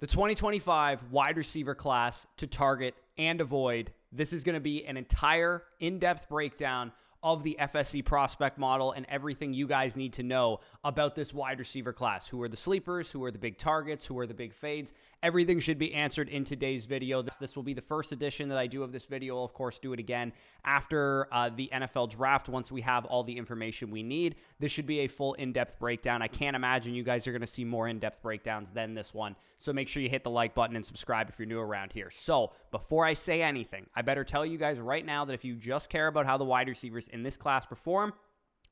The 2025 wide receiver class to target and avoid. This is going to be an entire in-depth breakdown of the FSC prospect model and everything you guys need to know about this wide receiver class. Who are the sleepers? Who are the big targets? Who are the big fades? Everything should be answered in today's video. This will be the first edition that I do of this video. I'll, of course, do it again after the NFL draft once we have all the information we need. This should be a full in-depth breakdown. I can't imagine you guys are going to see more in-depth breakdowns than this one. So make sure you hit the like button and subscribe if you're new around here. So before I say anything, I better tell you guys right now that if you just care about how the wide receivers in this class perform,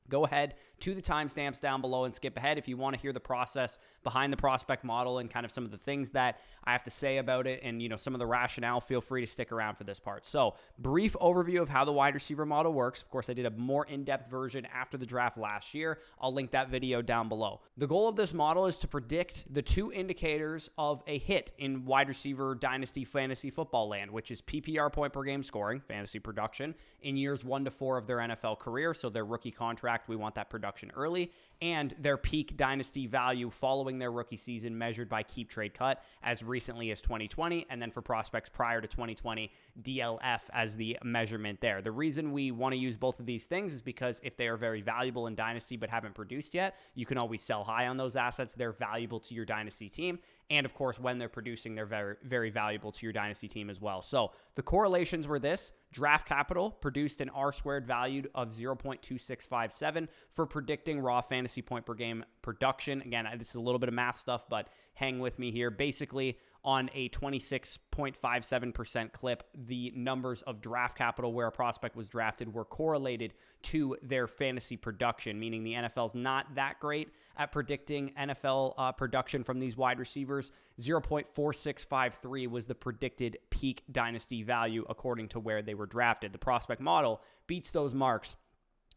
go ahead to the timestamps down below and skip ahead if you want to hear the process behind the prospect model and kind of some of the things that I have to say about it and, some of the rationale. Feel free to stick around for this part. So, brief overview of how the wide receiver model works. Of course, I did a more in-depth version after the draft last year. I'll link that video down below. The goal of this model is to predict the two indicators of a hit in wide receiver dynasty fantasy football land, which is PPR point per game scoring, fantasy production, in years 1 to 4 of their NFL career, so their rookie contract. We want that production early, and their peak dynasty value following their rookie season measured by keep trade cut as recently as 2020, and then for prospects prior to 2020, DLF as the measurement there. The reason we want to use both of these things is because if they are very valuable in dynasty but haven't produced yet, you can always sell high on those assets. They're valuable to your dynasty team, and of course, when they're producing, they're very, very valuable to your dynasty team as well. So the correlations were this: draft capital produced an R-squared value of 0.2657 for predicting raw fantasy point per game production. Again, this is a little bit of math stuff, but hang with me here. Basically, on a 26.57% clip, the numbers of draft capital where a prospect was drafted were correlated to their fantasy production, meaning the NFL's not that great at predicting NFL production from these wide receivers. 0.4653 was the predicted peak dynasty value according to where they were drafted. The prospect model beats those marks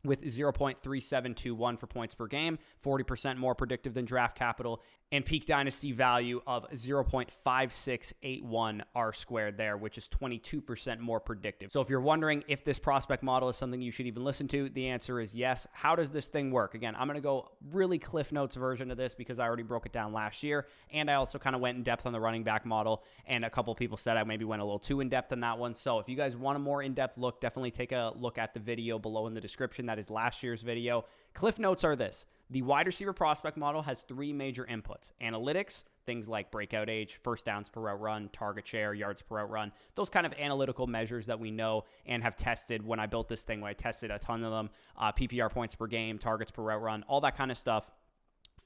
with 0.3721 for points per game, 40% more predictive than draft capital, and peak dynasty value of 0.5681 R-squared there, which is 22% more predictive. So if you're wondering if this prospect model is something you should even listen to, the answer is yes. How does this thing work? Again, I'm going to go really Cliff Notes version of this because I already broke it down last year, and I also kind of went in depth on the running back model, and a couple people said I maybe went a little too in depth on that one. So if you guys want a more in-depth look, definitely take a look at the video below in the description. That is last year's video. Cliff Notes are this: the wide receiver prospect model has 3 major inputs: analytics, things like breakout age, first downs per route run, target share, yards per route run, those kind of analytical measures that we know and have tested. When I built this thing, when I tested a ton of them, PPR points per game, targets per route run, all that kind of stuff.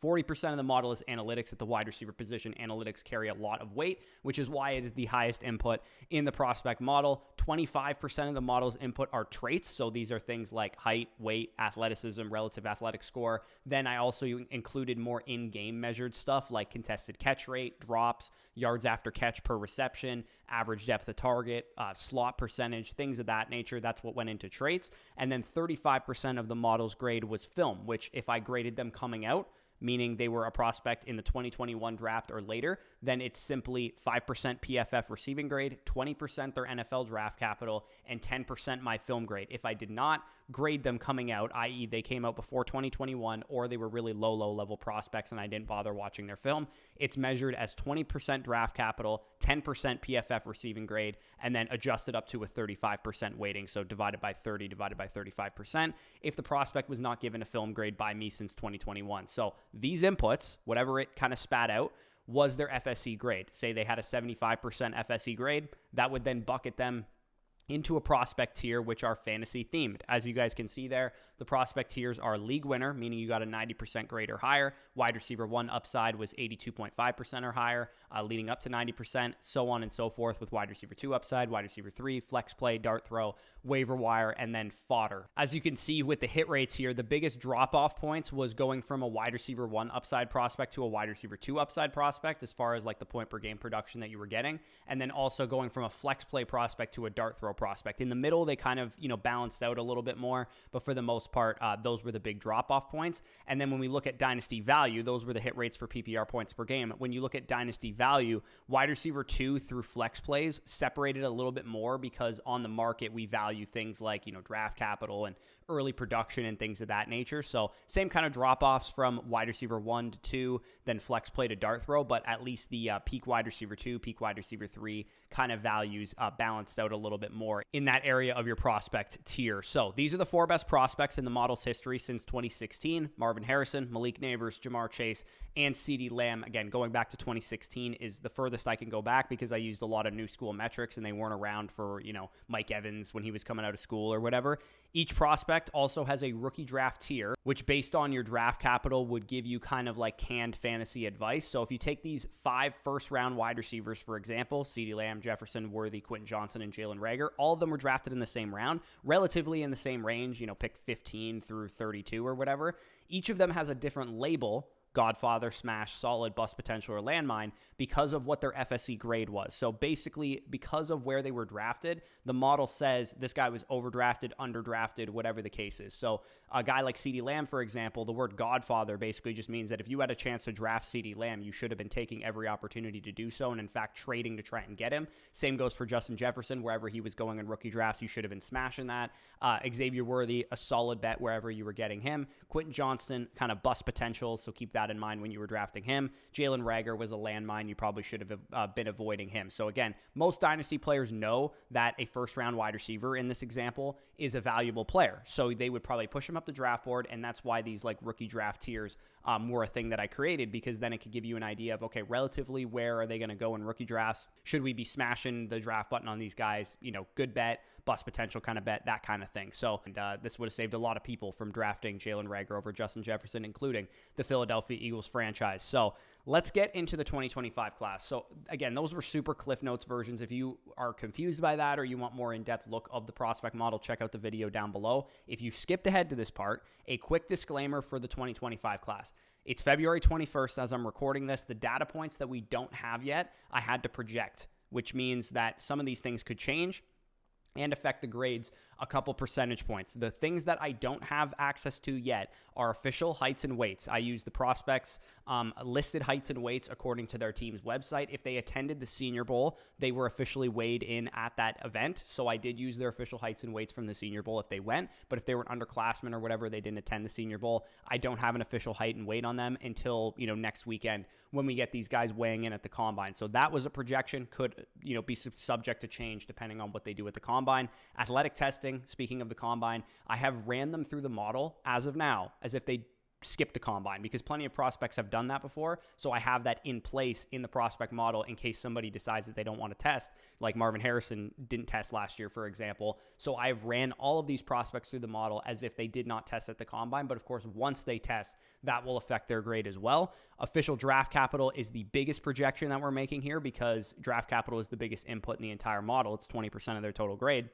40% of the model is analytics. At the wide receiver position, analytics carry a lot of weight, which is why it is the highest input in the prospect model. 25% of the model's input are traits. So these are things like height, weight, athleticism, relative athletic score. Then I also included more in-game measured stuff like contested catch rate, drops, yards after catch per reception, average depth of target, slot percentage, things of that nature. That's what went into traits. And then 35% of the model's grade was film, which if I graded them coming out, meaning they were a prospect in the 2021 draft or later, then it's simply 5% PFF receiving grade, 20% their NFL draft capital, and 10% my film grade. If I did not grade them coming out, i.e. they came out before 2021 or they were really low level prospects and I didn't bother watching their film, it's measured as 20% draft capital, 10% PFF receiving grade, and then adjusted up to a 35% weighting, so divided by 30 divided by 35% if the prospect was not given a film grade by me since 2021. So these inputs, whatever it kind of spat out, was their FSC grade. Say they had a 75% FSC grade, that would then bucket them into a prospect tier, which are fantasy themed. As you guys can see there, the prospect tiers are league winner, meaning you got a 90% grade or higher. Wide receiver 1 upside was 82.5% or higher, leading up to 90%, so on and so forth with wide receiver 2 upside, wide receiver 3, flex play, dart throw, waiver wire, and then fodder. As you can see with the hit rates here, the biggest drop-off points was going from a wide receiver 1 upside prospect to a wide receiver 2 upside prospect as far as like the point per game production that you were getting, and then also going from a flex play prospect to a dart throw prospect. In the middle, they kind of, balanced out a little bit more, but for the most part, those were the big drop-off points. And then when we look at dynasty value, those were the hit rates for PPR points per game. When you look at dynasty value, wide receiver 2 through flex plays separated a little bit more because on the market, we value things like, draft capital and early production and things of that nature. So same kind of drop-offs from wide receiver 1 to 2, then flex play to dart throw, but at least the peak wide receiver 2, peak wide receiver 3 kind of values balanced out a little bit more in that area of your prospect tier. So these are the 4 best prospects in the model's history since 2016. Marvin Harrison, Malik Neighbors, Jamar Chase, and CeeDee Lamb. Again, going back to 2016 is the furthest I can go back because I used a lot of new school metrics and they weren't around for, Mike Evans when he was coming out of school or whatever. Each prospect also has a rookie draft tier, which based on your draft capital would give you kind of like canned fantasy advice. So if you take these 5 first-round wide receivers, for example, CeeDee Lamb, Jefferson, Worthy, Quentin Johnson, and Jalen Reagor, all of them were drafted in the same round, relatively in the same range, pick 15 through 32 or whatever. Each of them has a different label: Godfather, Smash, Solid, Bust Potential, or Landmine, because of what their FSC grade was. So basically, because of where they were drafted, the model says this guy was overdrafted, underdrafted, whatever the case is. So a guy like CeeDee Lamb, for example, the word Godfather basically just means that if you had a chance to draft CeeDee Lamb, you should have been taking every opportunity to do so, and in fact, trading to try and get him. Same goes for Justin Jefferson. Wherever he was going in rookie drafts, you should have been smashing that. Xavier Worthy, a solid bet wherever you were getting him. Quentin Johnson, kind of bust potential, so keep that in mind when you were drafting him. Jalen Reagor was a landmine. You probably should have been avoiding him. So again, most Dynasty players know that a first-round wide receiver in this example is a valuable player. So they would probably push him up the draft board, and that's why these like rookie draft tiers were a thing that I created, because then it could give you an idea of, okay, relatively where are they going to go in rookie drafts? Should we be smashing the draft button on these guys? Good bet, bust potential kind of bet, that kind of thing. So this would have saved a lot of people from drafting Jalen Reagor over Justin Jefferson, including the Philadelphia Eagles franchise. So let's get into the 2025 class. So again, those were super Cliff Notes versions. If you are confused by that or you want more in-depth look of the prospect model, check out the video down below. If you skipped ahead to this part, a quick disclaimer for the 2025 class. It's February 21st as I'm recording this. The data points that we don't have yet, I had to project, which means that some of these things could change and affect the grades a couple percentage points. The things that I don't have access to yet are official heights and weights. I use the prospects listed heights and weights according to their team's website. If they attended the Senior Bowl, they were officially weighed in at that event. So I did use their official heights and weights from the Senior Bowl if they went. But if they were an underclassman or whatever, they didn't attend the Senior Bowl, I don't have an official height and weight on them until next weekend when we get these guys weighing in at the combine. So that was a projection, could be subject to change depending on what they do at the combine. Athletic testing, speaking of the combine, I have ran them through the model as of now as if they skip the combine, because plenty of prospects have done that before. So I have that in place in the prospect model in case somebody decides that they don't want to test, like Marvin Harrison didn't test last year, for example. So I've ran all of these prospects through the model as if they did not test at the combine. But of course, once they test, that will affect their grade as well. Official draft capital is the biggest projection that we're making here, because draft capital is the biggest input in the entire model. It's 20% of their total grade.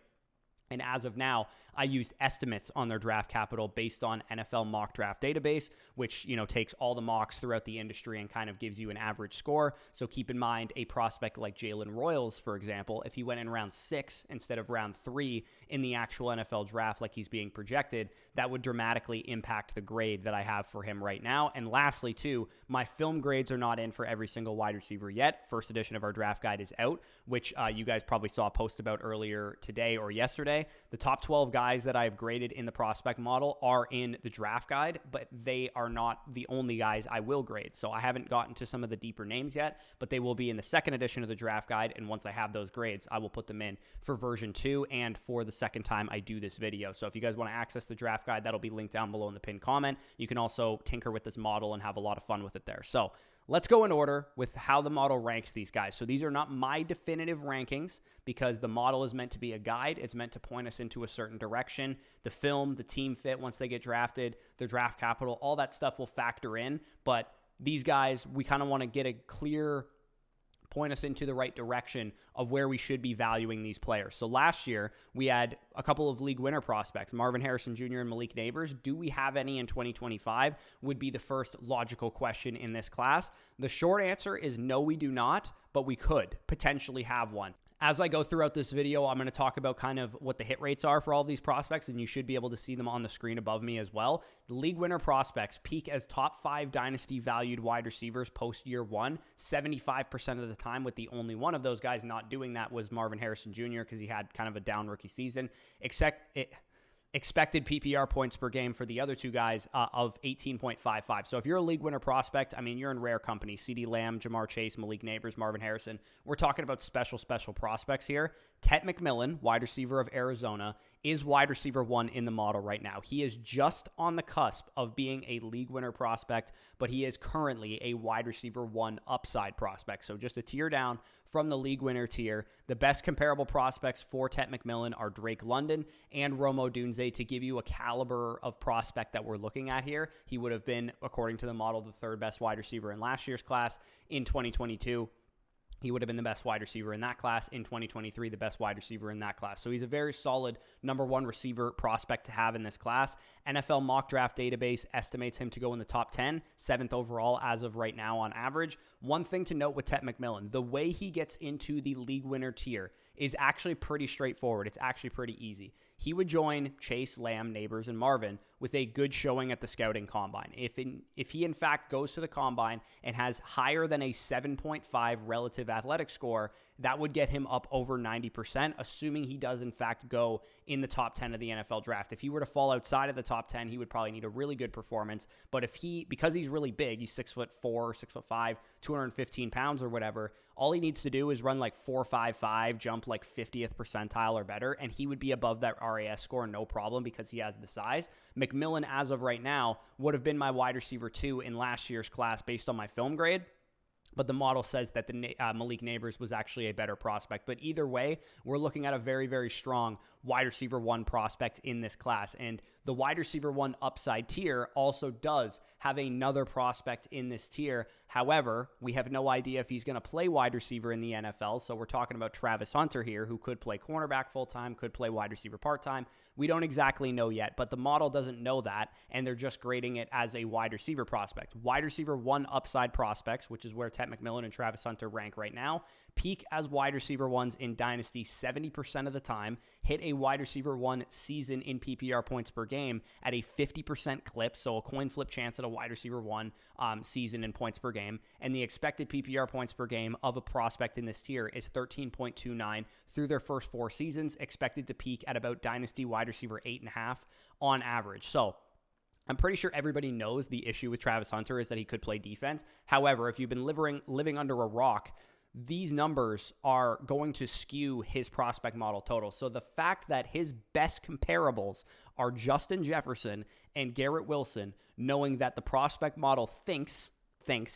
And as of now, I used estimates on their draft capital based on NFL mock draft database, which, takes all the mocks throughout the industry and kind of gives you an average score. So keep in mind a prospect like Jalen Royals, for example, if he went in round 6 instead of round 3 in the actual NFL draft like he's being projected, that would dramatically impact the grade that I have for him right now. And lastly, too, my film grades are not in for every single wide receiver yet. First edition of our draft guide is out, which you guys probably saw a post about earlier today or yesterday. The top 12 guys that I've graded in the prospect model are in the draft guide, but they are not the only guys I will grade. So I haven't gotten to some of the deeper names yet, but they will be in the second edition of the draft guide. And once I have those grades, I will put them in for version 2 and for the second time I do this video. So if you guys want to access the draft guide, that'll be linked down below in the pinned comment. You can also tinker with this model and have a lot of fun with it there. So let's go in order with how the model ranks these guys. So these are not my definitive rankings, because the model is meant to be a guide. It's meant to point us into a certain direction. The film, the team fit once they get drafted, their draft capital, all that stuff will factor in. But these guys, we kind of want to get a clear point us into the right direction of where we should be valuing these players. So last year, we had a couple of league winner prospects, Marvin Harrison Jr. and Malik Neighbors. Do we have any in 2025 would be the first logical question in this class. The short answer is no, we do not, but we could potentially have one. As I go throughout this video, I'm going to talk about kind of what the hit rates are for all these prospects, and you should be able to see them on the screen above me as well. The league winner prospects peak as top 5 Dynasty valued wide receivers post year 1, 75% of the time, with the only one of those guys not doing that was Marvin Harrison Jr. because he had kind of a down rookie season. expected PPR points per game for the other two guys of 18.55. So if you're a league winner prospect, I mean, you're in rare company. CeeDee Lamb, Jamar Chase, Malik Neighbors, Marvin Harrison. We're talking about special prospects here. Tet McMillan, wide receiver of Arizona, is wide receiver 1 in the model right now. He is just on the cusp of being a league winner prospect, but he is currently a wide receiver 1 upside prospect. So just a tier down from the league winner tier. The best comparable prospects for Tet McMillan are Drake London and Rome Odunze. To give you a caliber of prospect that we're looking at here, he would have been, according to the model, the 3rd best wide receiver in last year's class. In 2022, he would have been the best wide receiver in that class. In 2023, the best wide receiver in that class. So he's a very solid number 1 receiver prospect to have in this class. NFL mock draft database estimates him to go in the top 10, 7th overall as of right now on average. One thing to note with Tet McMillan, the way he gets into the league winner tier is actually pretty straightforward. It's actually pretty easy. He would join Chase, Lamb, Neighbors, and Marvin with a good showing at the scouting combine. If he in fact goes to the combine and has higher than a 7.5 relative athletic score, that would get him up over 90%, assuming he does in fact go in the top 10 of the NFL draft. If he were to fall outside of the top 10, he would probably need a really good performance. But because he's really big, he's 6'4", 6'5", 215 pounds or whatever, all he needs to do is run like 4.55, jump like 50th percentile or better, and he would be above that RAS score, no problem, because he has the size. McMillan, as of right now, would have been my wide receiver 2 in last year's class based on my film grade. But the model says that the Malik Neighbors was actually a better prospect. But either way, we're looking at a very, very strong wide receiver 1 prospect in this class. And the wide receiver 1 upside tier also does have another prospect in this tier. However, we have no idea if he's going to play wide receiver in the NFL. So we're talking about Travis Hunter here, who could play cornerback full-time, could play wide receiver part-time. We don't exactly know yet, but the model doesn't know that, and they're just grading it as a wide receiver prospect. Wide receiver 1 upside prospects, which is where Tet McMillan and Travis Hunter rank right now, peak as wide receiver 1s in Dynasty 70% of the time, hit a wide receiver 1 season in PPR points per game at a 50% clip, so a coin flip chance at a wide receiver 1 season in points per game, and the expected PPR points per game of a prospect in this tier is 13.29 through their first 4 seasons, expected to peak at about Dynasty wide receiver 8.5 on average. So I'm pretty sure everybody knows the issue with Travis Hunter is that he could play defense. However, if you've been living under a rock, these numbers are going to skew his prospect model total. So the fact that his best comparables are Justin Jefferson and Garrett Wilson, knowing that the prospect model thinks,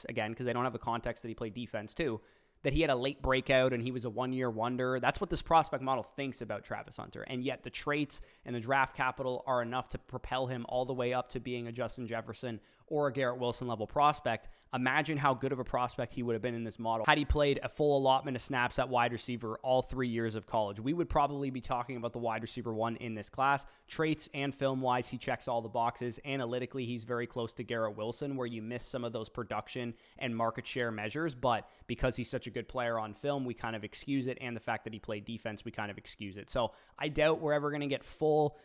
again, because they don't have the context that he played defense too, that he had a late breakout and he was a one-year wonder. That's what this prospect model thinks about Travis Hunter. And yet the traits and the draft capital are enough to propel him all the way up to being a Justin Jefferson or a Garrett Wilson level prospect. Imagine how good of a prospect he would have been in this model had he played a full allotment of snaps at wide receiver all 3 years of college. We would probably be talking about the wide receiver 1 in this class. Traits and film-wise, he checks all the boxes. Analytically, he's very close to Garrett Wilson, where you miss some of those production and market share measures, but because he's such a good player on film, we kind of excuse it, and the fact that he played defense, we kind of excuse it. So I doubt we're ever going to get full,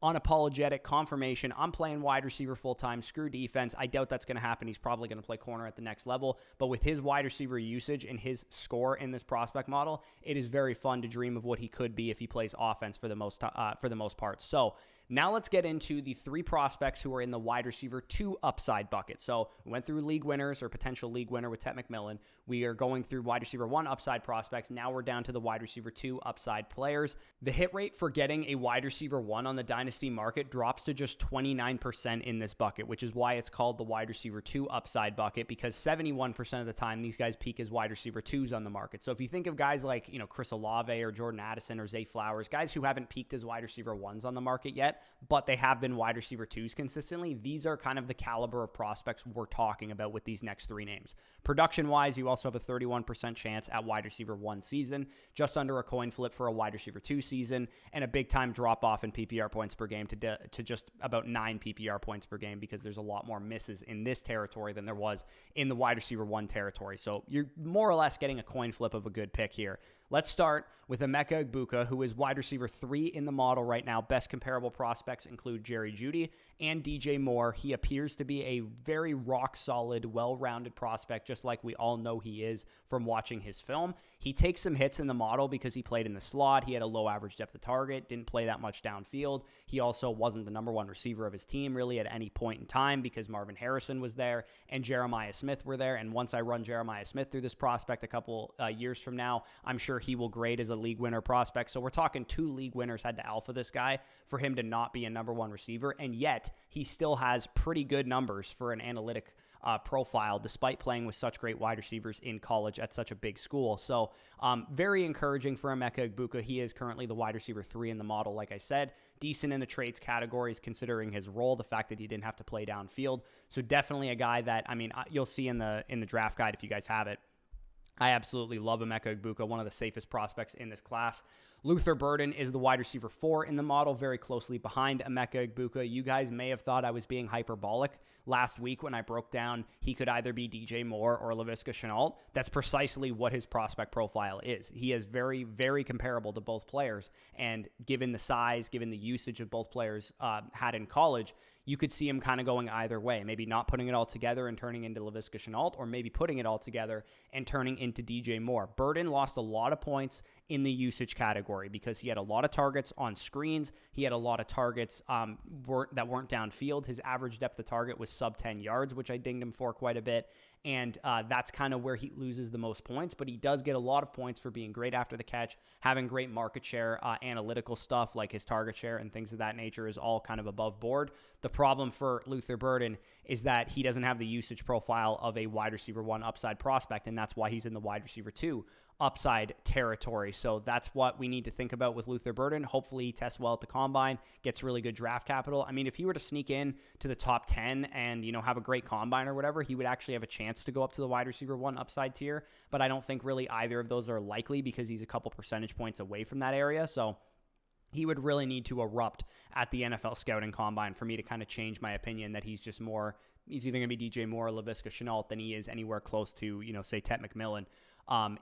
unapologetic confirmation. I'm playing wide receiver full-time, screw defense. I doubt that's going to happen. He's probably going to play corner at the next level. But with his wide receiver usage and his score in this prospect model, it is very fun to dream of what he could be if he plays offense for the most part. So now let's get into the 3 prospects who are in the wide receiver 2 upside bucket. So we went through league winners or potential league winner with Tet McMillan. We are going through wide receiver 1 upside prospects. Now we're down to the wide receiver 2 upside players. The hit rate for getting a wide receiver 1 on the Dynasty market drops to just 29% in this bucket, which is why it's called the wide receiver 2 upside bucket, because 71% of the time these guys peak as wide receiver 2s on the market. So if you think of guys like, Chris Olave or Jordan Addison or Zay Flowers, guys who haven't peaked as wide receiver 1s on the market yet, but they have been wide receiver 2s consistently, these are kind of the caliber of prospects we're talking about with these next 3 names. Production-wise, you also have a 31% chance at wide receiver 1 season, just under a coin flip for a wide receiver 2 season, and a big-time drop-off in PPR points per game to just about 9 PPR points per game, because there's a lot more misses in this territory than there was in the wide receiver 1 territory. So you're more or less getting a coin flip of a good pick here. let's start with Emeka Egbuka, who is wide receiver 3 in the model right now. Best comparable prospects include Jerry Jeudy and DJ Moore. He appears to be a very rock-solid, well-rounded prospect, just like we all know he is from watching his film. He takes some hits in the model because he played in the slot. He had a low average depth of target, didn't play that much downfield. He also wasn't the number one receiver of his team really at any point in time because Marvin Harrison was there and Jeremiah Smith were there. And once I run Jeremiah Smith through this prospect a couple years from now, I'm sure he will grade as a league winner prospect. So we're talking 2 league winners had to alpha this guy for him to not be a number one receiver. And yet he still has pretty good numbers for an analytic profile, despite playing with such great wide receivers in college at such a big school. So very encouraging for Emeka Egbuka. He is currently the wide receiver 3 in the model, like I said. Decent in the traits categories considering his role, the fact that he didn't have to play downfield. So definitely a guy that, I mean, you'll see in the draft guide if you guys have it. I absolutely love Emeka Egbuka, one of the safest prospects in this class. Luther Burden is the wide receiver 4 in the model, very closely behind Emeka Egbuka. You guys may have thought I was being hyperbolic last week when I broke down he could either be DJ Moore or Laviska Shenault. That's precisely what his prospect profile is. He is very, very comparable to both players, and given the size, given the usage of both players had in college, you could see him kind of going either way, maybe not putting it all together and turning into Laviska Shenault, or maybe putting it all together and turning into DJ Moore. Burden lost a lot of points in the usage category because he had a lot of targets on screens. He had a lot of targets that weren't downfield. His average depth of target was sub 10 yards, which I dinged him for quite a bit. And that's kind of where he loses the most points, but he does get a lot of points for being great after the catch, having great market share, analytical stuff like his target share and things of that nature is all kind of above board. The problem for Luther Burden is that he doesn't have the usage profile of a wide receiver 1 upside prospect, and that's why he's in the wide receiver 2 upside territory. So that's what we need to think about with Luther Burden. Hopefully he tests well at the combine, gets really good draft capital. I mean, if he were to sneak in to the top 10 and, have a great combine or whatever, he would actually have a chance to go up to the wide receiver 1 upside tier. But I don't think really either of those are likely because he's a couple percentage points away from that area. So he would really need to erupt at the NFL scouting combine for me to kind of change my opinion that he's either going to be DJ Moore or Laviska Shenault than he is anywhere close to, say, Tet McMillan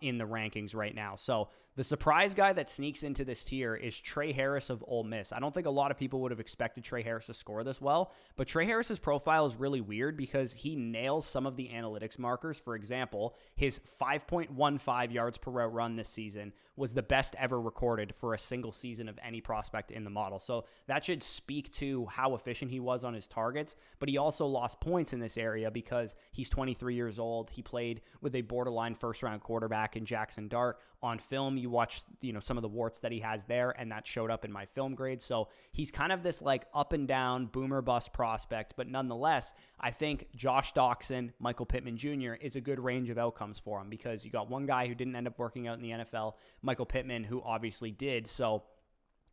in the rankings right now. So the surprise guy that sneaks into this tier is Trey Harris of Ole Miss. I don't think a lot of people would have expected Trey Harris to score this well, but Trey Harris's profile is really weird because he nails some of the analytics markers. For example, his 5.15 yards per route run this season was the best ever recorded for a single season of any prospect in the model. So that should speak to how efficient he was on his targets, but he also lost points in this area because he's 23 years old. He played with a borderline first-round quarterback in Jackson Dart. On film, you watch, some of the warts that he has there, and that showed up in my film grade. So he's kind of this like up and down boomer bust prospect, but nonetheless, I think Josh Doxson, Michael Pittman Jr. is a good range of outcomes for him because you got one guy who didn't end up working out in the NFL, Michael Pittman, who obviously did. So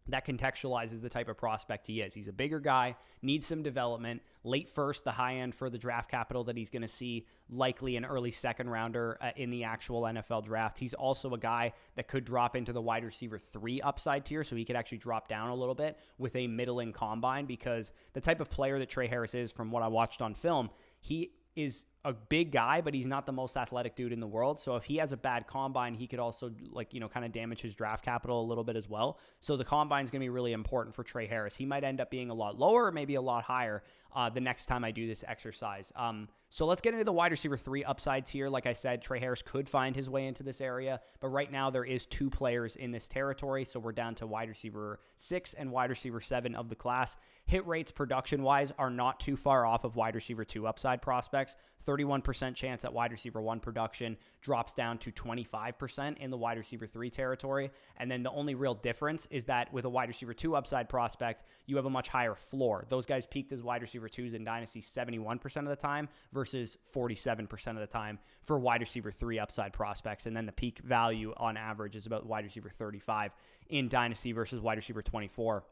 that contextualizes the type of prospect he is. He's a bigger guy, needs some development. Late first, the high end for the draft capital that he's going to see, likely an early second rounder in the actual NFL draft. He's also a guy that could drop into the wide receiver 3 upside tier, so he could actually drop down a little bit with a middling combine because the type of player that Trey Harris is, from what I watched on film, he is a big guy, but he's not the most athletic dude in the world. So if he has a bad combine, he could also kind of damage his draft capital a little bit as well. So the combine is going to be really important for Trey Harris. He might end up being a lot lower or maybe a lot higher the next time I do this exercise. So let's get into the wide receiver 3 upsides here. Like I said, Trey Harris could find his way into this area, but right now there is 2 players in this territory. So we're down to wide receiver 6 and wide receiver 7 of the class. Hit rates production-wise are not too far off of wide receiver 2 upside prospects. 31% chance at wide receiver 1 production drops down to 25% in the wide receiver 3 territory. And then the only real difference is that with a wide receiver 2 upside prospect, you have a much higher floor. Those guys peaked as wide receiver 2s in Dynasty 71% of the time versus 47% of the time for wide receiver 3 upside prospects. And then the peak value on average is about wide receiver 35 in Dynasty versus wide receiver 24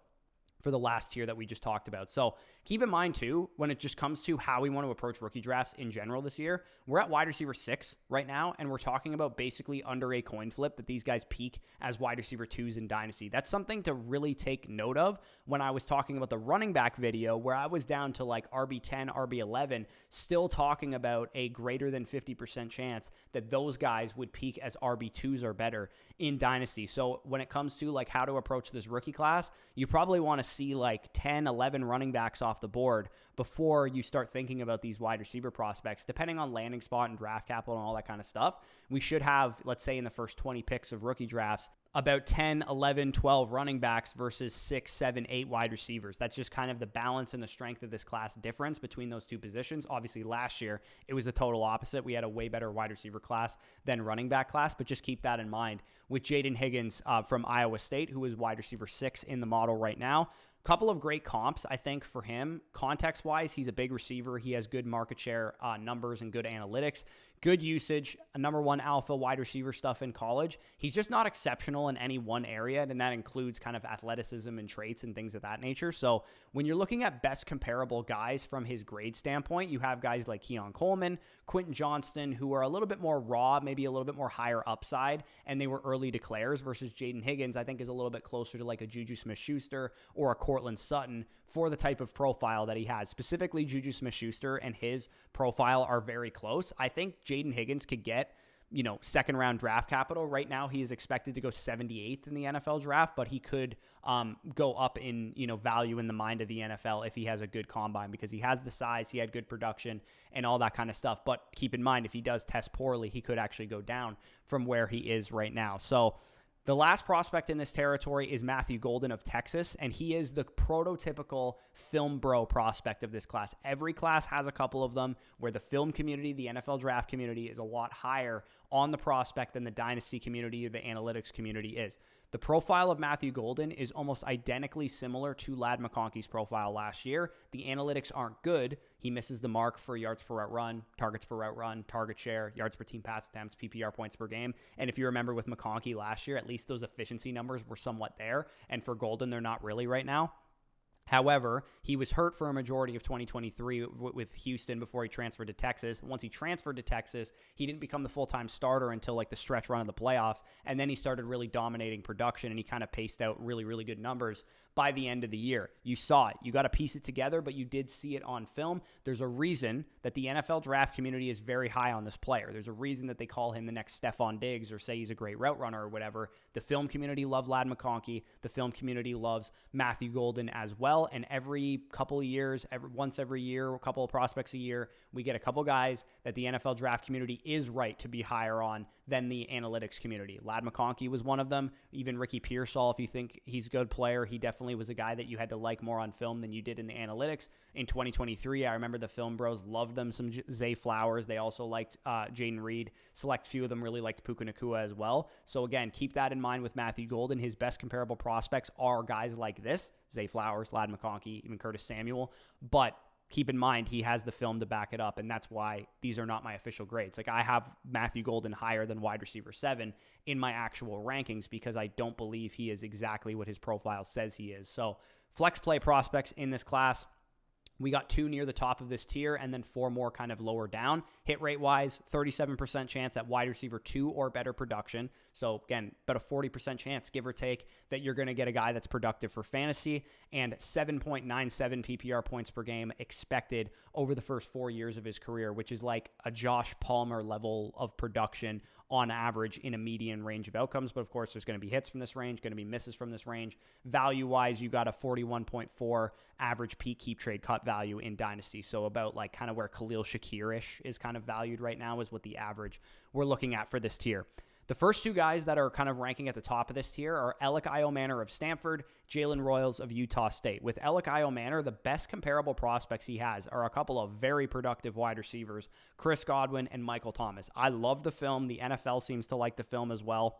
for the last tier that we just talked about. So keep in mind too, when it just comes to how we want to approach rookie drafts in general this year, we're at wide receiver 6 right now, and we're talking about basically under a coin flip that these guys peak as wide receiver 2s in Dynasty. That's something to really take note of when I was talking about the running back video where I was down to like RB10, RB11, still talking about a greater than 50% chance that those guys would peak as RB2s or better in Dynasty. So when it comes to like how to approach this rookie class, you probably want to see like 10, 11 running backs off the board before you start thinking about these wide receiver prospects, depending on landing spot and draft capital and all that kind of stuff. We should have, let's say in the first 20 picks of rookie drafts, about 10, 11, 12 running backs versus 6, 7, 8 wide receivers. That's just kind of the balance and the strength of this class difference between those two positions. Obviously, last year, it was the total opposite. We had a way better wide receiver class than running back class, but just keep that in mind. With Jaden Higgins from Iowa State, who is wide receiver 6 in the model right now, couple of great comps, I think, for him. Context-wise, he's a big receiver. He has good market share numbers and good analytics, good usage, a number 1 alpha wide receiver stuff in college. He's just not exceptional in any one area, and that includes kind of athleticism and traits and things of that nature. So when you're looking at best comparable guys from his grade standpoint, you have guys like Keon Coleman, Quentin Johnston, who are a little bit more raw, maybe a little bit more higher upside, and they were early declares, versus Jaden Higgins, I think, is a little bit closer to like a Juju Smith-Schuster or a Cortland Sutton for the type of profile that he has. Specifically, Juju Smith-Schuster and his profile are very close. I think Jaden Higgins could get, second round draft capital. Right now, he is expected to go 78th in the NFL draft, but he could go up in, value in the mind of the NFL if he has a good combine, because he has the size, he had good production and all that kind of stuff. But keep in mind, if he does test poorly, he could actually go down from where he is right now. So the last prospect in this territory is Matthew Golden of Texas, and he is the prototypical film bro prospect of this class. Every class has a couple of them where the film community, the NFL draft community, is a lot higher on the prospect than the dynasty community or the analytics community is. The profile of Matthew Golden is almost identically similar to Ladd McConkey's profile last year. The analytics aren't good. He misses the mark for yards per route run, targets per route run, target share, yards per team pass attempts, PPR points per game. And if you remember with McConkey last year, at least those efficiency numbers were somewhat there. And for Golden, they're not really right now. However, he was hurt for a majority of 2023 with Houston before he transferred to Texas. Once he transferred to Texas, he didn't become the full-time starter until like the stretch run of the playoffs, and then he started really dominating production, and he kind of paced out really, really good numbers by the end of the year. You saw it. You got to piece it together, but you did see it on film. There's a reason that the NFL draft community is very high on this player. There's a reason that they call him the next Stephon Diggs or say he's a great route runner or whatever. The film community loves Ladd McConkey. The film community loves Matthew Golden as well. And every couple of years, once every year, a couple of prospects a year, we get a couple guys that the NFL draft community is right to be higher on than the analytics community. Ladd McConkey was one of them. Even Ricky Pearsall, if you think he's a good player, he definitely was a guy that you had to like more on film than you did in the analytics. In 2023, I remember the film bros loved them some Zay Flowers. They also liked Jaden Reed. Select few of them really liked Puka Nacua as well. So again, keep that in mind with Matthew Golden. His best comparable prospects are guys like this: Zay Flowers, Ladd McConkey, even Curtis Samuel. But keep in mind, he has the film to back it up, and that's why these are not my official grades. Like, I have Matthew Golden higher than wide receiver 7 in my actual rankings because I don't believe he is exactly what his profile says he is. So flex play prospects in this class, we got 2 near the top of this tier and then 4 more kind of lower down. Hit rate wise, 37% chance at wide receiver 2 or better production. So again, about a 40% chance, give or take, that you're going to get a guy that's productive for fantasy, and 7.97 PPR points per game expected over the first 4 years of his career, which is like a Josh Palmer level of production on average in a median range of outcomes. But of course, there's going to be hits from this range, going to be misses from this range. Value-wise, you got a 41.4 average peak keep trade cut value in Dynasty. So about like kind of where Khalil Shakir-ish is kind of valued right now is what the average we're looking at for this tier. The first 2 guys that are kind of ranking at the top of this tier are Alec Iomanor of Stanford, Jalen Royals of Utah State. With Alec Iomanor, the best comparable prospects he has are a couple of very productive wide receivers, Chris Godwin and Michael Thomas. I love the film. The NFL seems to like the film as well.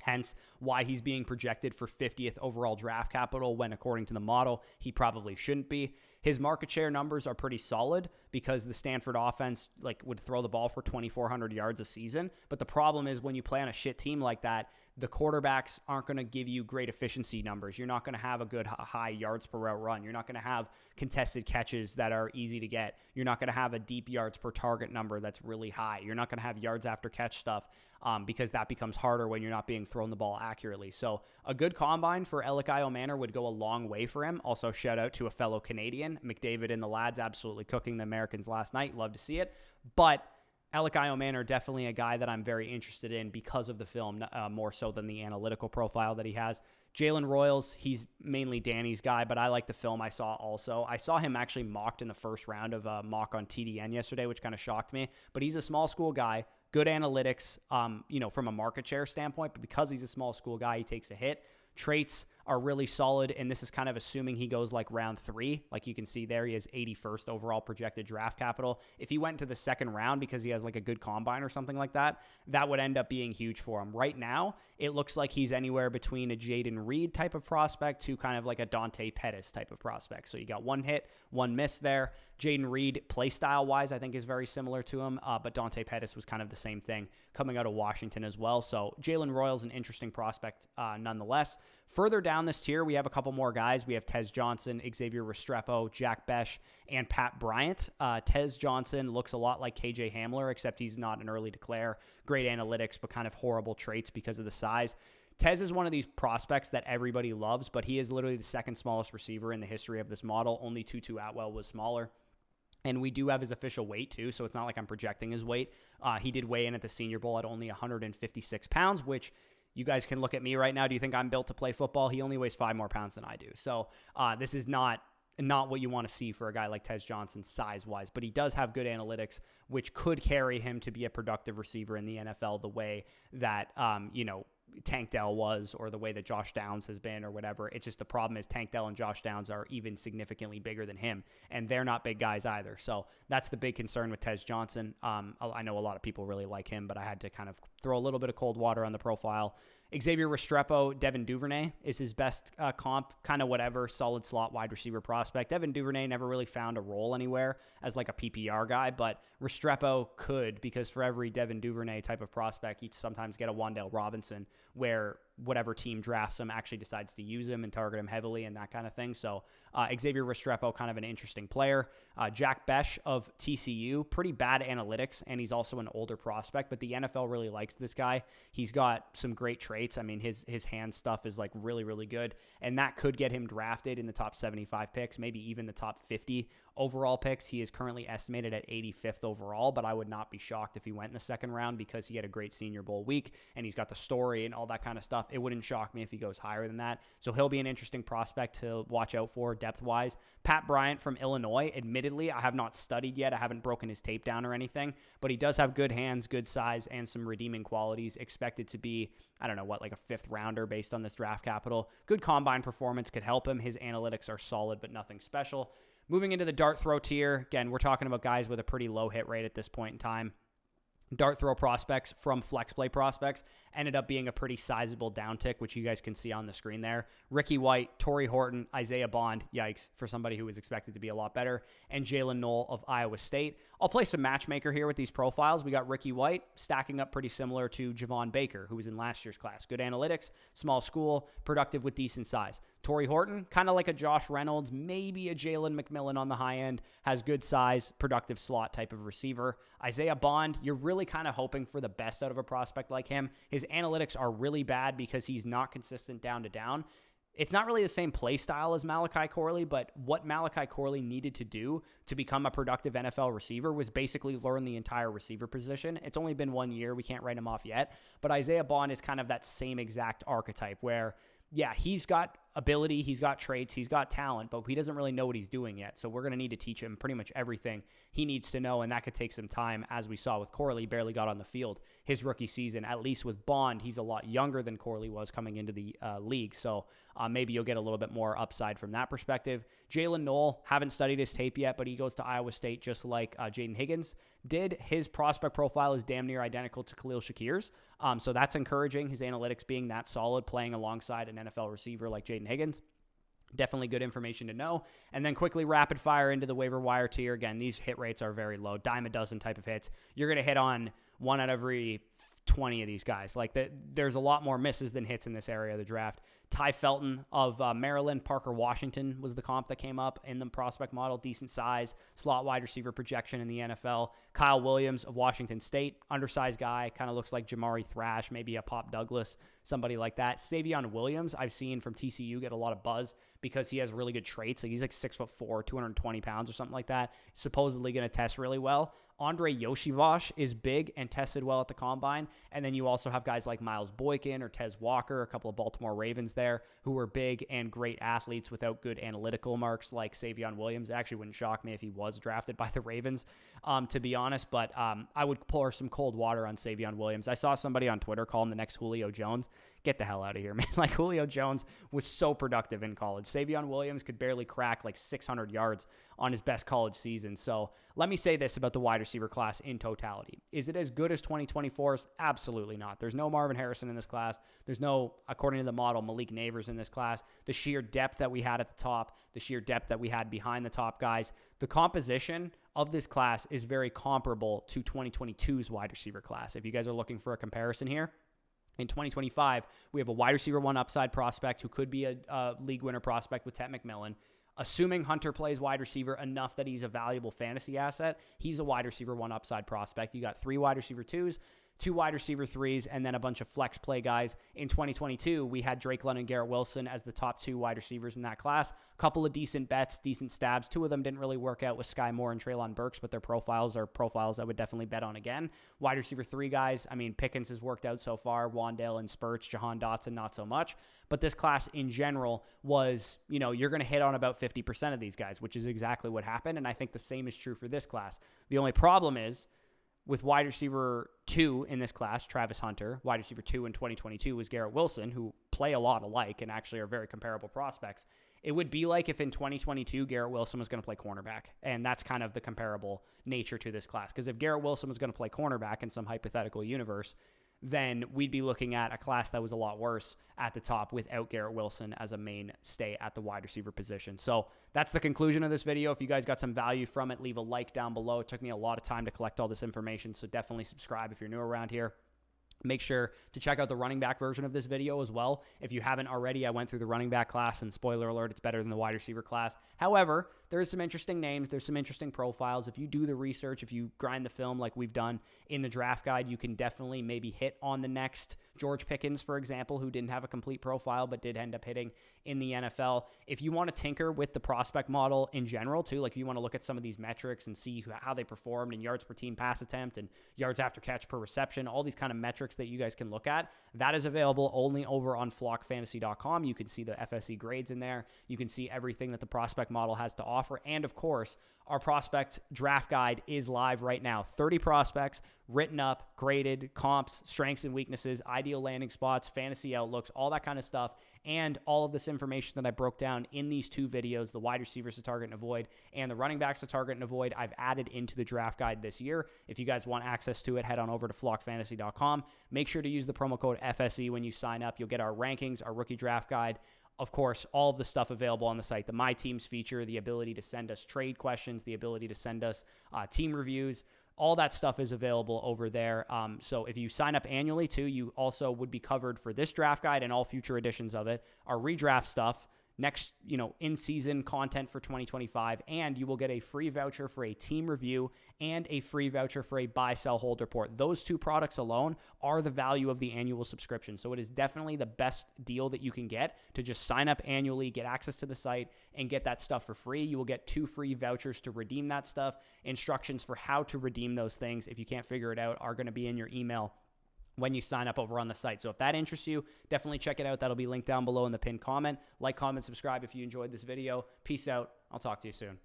Hence why he's being projected for 50th overall draft capital when, according to the model, he probably shouldn't be. His market share numbers are pretty solid because the Stanford offense would throw the ball for 2,400 yards a season. But the problem is when you play on a shit team like that, the quarterbacks aren't going to give you great efficiency numbers. You're not going to have a good high yards per route run. You're not going to have contested catches that are easy to get. You're not going to have a deep yards per target number that's really high. You're not going to have yards after catch stuff because that becomes harder when you're not being thrown the ball accurately. So a good combine for Emeka Manor would go a long way for him. Also, shout out to a fellow Canadian. McDavid and the lads absolutely cooking the Americans last night. Love to see it. But Emeka Manor, definitely a guy that I'm very interested in because of the film, more so than the analytical profile that he has. Jalen Royals, he's mainly Danny's guy, but I like the film I saw also. I saw him actually mocked in the first round of a mock on TDN yesterday, which kind of shocked me. But he's a small school guy, good analytics, from a market share standpoint. But because he's a small school guy, he takes a hit. Traits are really solid, and this is kind of assuming he goes round 3. Like you can see there, he has 81st overall projected draft capital. If he went to the second round because he has a good combine or something like that, that would end up being huge for him. Right now, it looks like he's anywhere between a Jaden Reed type of prospect to kind of a Dante Pettis type of prospect. So you got one hit, one miss there. Jaden Reed, play style-wise, I think is very similar to him, but Dante Pettis was kind of the same thing coming out of Washington as well. So Jalen Royals, an interesting prospect nonetheless. Further down this tier, we have a couple more guys. We have Tez Johnson, Xavier Restrepo, Jack Besh, and Pat Bryant. Tez Johnson looks a lot like KJ Hamler, except he's not an early declare. Great analytics, but kind of horrible traits because of the size. Tez is one of these prospects that everybody loves, but he is literally the second smallest receiver in the history of this model. Only Tutu Atwell was smaller. And we do have his official weight, too, so it's not like I'm projecting his weight. He did weigh in at the Senior Bowl at only 156 pounds, which you guys can look at me right now. Do you think I'm built to play football? He only weighs 5 more pounds than I do. So this is not what you want to see for a guy like Tez Johnson size-wise, but he does have good analytics, which could carry him to be a productive receiver in the NFL the way that, Tank Dell was, or the way that Josh Downs has been, or whatever. It's just the problem is Tank Dell and Josh Downs are even significantly bigger than him, and they're not big guys either. So that's the big concern with Tez Johnson. I know a lot of people really like him, but I had to kind of throw a little bit of cold water on the profile. Xavier Restrepo, Devin Duvernay is his best comp, kind of whatever, solid slot wide receiver prospect. Devin Duvernay never really found a role anywhere as a PPR guy, but Restrepo could, because for every Devin Duvernay type of prospect, you sometimes get a Wan'Dale Robinson where whatever team drafts him actually decides to use him and target him heavily and that kind of thing. So Xavier Restrepo, kind of an interesting player. Jack Besh of TCU, pretty bad analytics, and he's also an older prospect, but the NFL really likes this guy. He's got some great traits. I mean, his hand stuff is really, really good, and that could get him drafted in the top 75 picks, maybe even the top 50 overall picks. He is currently estimated at 85th overall, but I would not be shocked if he went in the second round because he had a great Senior Bowl week, and he's got the story and all that kind of stuff. It wouldn't shock me if he goes higher than that. So he'll be an interesting prospect to watch out for depth-wise. Pat Bryant from Illinois, admittedly, I have not studied yet. I haven't broken his tape down or anything, but he does have good hands, good size, and some redeeming qualities. Expected to be, I don't know what, a 5th rounder based on this draft capital. Good combine performance could help him. His analytics are solid, but nothing special. Moving into the dart throw tier, again, we're talking about guys with a pretty low hit rate at this point in time. Dart throw prospects from flex play prospects ended up being a pretty sizable downtick, which you guys can see on the screen there. Ricky White, Torrey Horton, Isaiah Bond, yikes, for somebody who was expected to be a lot better, and Jalen Knoll of Iowa State. I'll play some matchmaker here with these profiles. We got Ricky White stacking up pretty similar to Javon Baker, who was in last year's class. Good analytics, small school, productive with decent size. Torrey Horton, kind of like a Josh Reynolds, maybe a Jalen McMillan on the high end, has good size, productive slot type of receiver. Isaiah Bond, you're really kind of hoping for the best out of a prospect like him. His analytics are really bad because he's not consistent down to down. It's not really the same play style as Malachi Corley, but what Malachi Corley needed to do to become a productive NFL receiver was basically learn the entire receiver position. It's only been 1 year. We can't write him off yet. But Isaiah Bond is kind of that same exact archetype where, yeah, he's got ability, he's got traits, he's got talent, but he doesn't really know what he's doing yet. So we're going to need to teach him pretty much everything he needs to know, and that could take some time. As we saw with Corley, barely got on the field his rookie season. At least with Bond, he's a lot younger than Corley was coming into the league. So maybe you'll get a little bit more upside from that perspective. Jalen Knoll, haven't studied his tape yet, but he goes to Iowa State just like Jaden Higgins did. His prospect profile is damn near identical to Khalil Shakir's. So that's encouraging, his analytics being that solid, playing alongside an NFL receiver like Jaden Higgins. Definitely good information to know. And then quickly rapid fire into the waiver wire tier. Again, these hit rates are very low, dime a dozen type of hits. You're going to hit on one out of every 20 of these guys. Like there's a lot more misses than hits in this area of the draft. Ty Felton of Maryland, Parker Washington was the comp that came up in the prospect model. Decent size, slot wide receiver projection in the NFL. Kyle Williams of Washington State, undersized guy, kind of looks like Jamari Thrash, maybe a Pop Douglas, somebody like that. Savion Williams, I've seen from TCU get a lot of buzz because he has really good traits. Like he's like 6'4", 220 pounds or something like that. Supposedly going to test really well. Andre Yoshivash is big and tested well at the combine. And then you also have guys like Miles Boykin or Tez Walker, a couple of Baltimore Ravens there, who were big and great athletes without good analytical marks like Savion Williams. It actually wouldn't shock me if he was drafted by the Ravens, to be honest. But I would pour some cold water on Savion Williams. I saw somebody on Twitter call him the next Julio Jones. Get the hell out of here, man. Like Julio Jones was so productive in college. Savion Williams could barely crack like 600 yards on his best college season. So let me say this about the wide receiver class in totality. Is it as good as 2024's? Absolutely not. There's no Marvin Harrison in this class. There's no, according to the model, Malik Neighbors in this class. The sheer depth that we had at the top, the sheer depth that we had behind the top guys, the composition of this class is very comparable to 2022's wide receiver class. If you guys are looking for a comparison here, in 2025, we have a wide receiver 1 upside prospect who could be a league winner prospect with Ted McMillan. Assuming Hunter plays wide receiver enough that he's a valuable fantasy asset, he's a wide receiver 1 upside prospect. You got 3 wide receiver 2s, 2 wide receiver 3s, and then a bunch of flex play guys. In 2022, we had Drake London and Garrett Wilson as the top 2 wide receivers in that class. A couple of decent bets, decent stabs. 2 of them didn't really work out with Sky Moore and Treylon Burks, but their profiles are profiles I would definitely bet on again. Wide receiver 3 guys, I mean, Pickens has worked out so far. Wandale and Spurts, Jahan Dotson, not so much. But this class in general was, you know, you're going to hit on about 50% of these guys, which is exactly what happened. And I think the same is true for this class. The only problem is, with wide receiver 2 in this class, Travis Hunter, wide receiver 2 in 2022 was Garrett Wilson, who play a lot alike and actually are very comparable prospects. It would be like if in 2022, Garrett Wilson was going to play cornerback. And that's kind of the comparable nature to this class. Because if Garrett Wilson was going to play cornerback in some hypothetical universe, then we'd be looking at a class that was a lot worse at the top without Garrett Wilson as a mainstay at the wide receiver position. So that's the conclusion of this video. If you guys got some value from it, leave a like down below. It took me a lot of time to collect all this information, so definitely subscribe if you're new around here. Make sure to check out the running back version of this video as well. If you haven't already, I went through the running back class, and spoiler alert, it's better than the wide receiver class. However, there's some interesting names. There's some interesting profiles. If you do the research, if you grind the film like we've done in the draft guide, you can definitely maybe hit on the next George Pickens, for example, who didn't have a complete profile but did end up hitting in the NFL. If you want to tinker with the prospect model in general too, like if you want to look at some of these metrics and see how they performed in yards per team pass attempt and yards after catch per reception, all these kind of metrics that you guys can look at, that is available only over on flockfantasy.com. You can see the FSE grades in there. You can see everything that the prospect model has to offer. And of course, our prospect draft guide is live right now. 30 prospects written up, graded, comps, strengths and weaknesses, ideal landing spots, fantasy outlooks, all that kind of stuff. And all of this information that I broke down in these 2 videos, the wide receivers to target and avoid and the running backs to target and avoid, I've added into the draft guide this year. If you guys want access to it, head on over to flockfantasy.com. Make sure to use the promo code FSE when you sign up. You'll get our rankings, our rookie draft guide. Of course, all of the stuff available on the site, the My Teams feature, the ability to send us trade questions, the ability to send us team reviews, all that stuff is available over there. So if you sign up annually too, you also would be covered for this draft guide and all future editions of it, our redraft stuff, next, in-season content for 2025, and you will get a free voucher for a team review and a free voucher for a buy-sell hold report. Those 2 products alone are the value of the annual subscription. So it is definitely the best deal that you can get to just sign up annually, get access to the site, and get that stuff for free. You will get 2 free vouchers to redeem that stuff. Instructions for how to redeem those things, if you can't figure it out, are going to be in your email when you sign up over on the site. So if that interests you, definitely check it out. That'll be linked down below in the pinned comment. Like, comment, subscribe if you enjoyed this video. Peace out. I'll talk to you soon.